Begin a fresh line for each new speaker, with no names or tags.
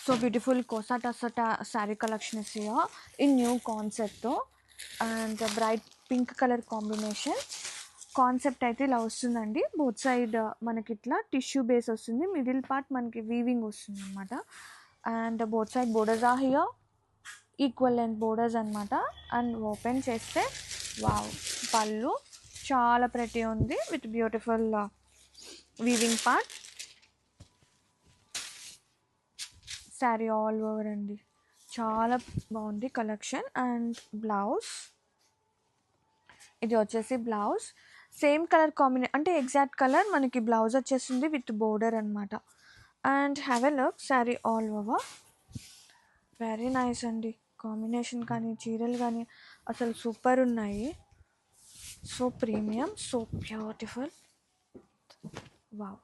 So beautiful kosa tasata saree collection is here in new concept తో and bright pink colour combination. Concept అయితే ఇలా వస్తుందండి. Both side మనకి ఇట్లా tissue base వస్తుంది, మిడిల్ పార్ట్ మనకి వీవింగ్ వస్తుంది అనమాట. And both side borders are here, equal length borders అనమాట. అండ్ ఓపెన్ చేస్తే వావ్, పళ్ళు చాలా ప్రెటీ ఉంది with beautiful weaving part. Sari all over అండి, చాలా బాగుంది కలెక్షన్. అండ్ బ్లౌజ్, ఇది వచ్చేసి బ్లౌజ్ సేమ్ కలర్ కాంబినేషన్, అంటే ఎగ్జాక్ట్ కలర్ మనకి బ్లౌజ్ వచ్చేసింది విత్ బోర్డర్ అనమాట. And have a look, sari all over very nice అండి. కాంబినేషన్ కానీ చీరలు కానీ అసలు సూపర్ ఉన్నాయి. So premium, so beautiful, wow.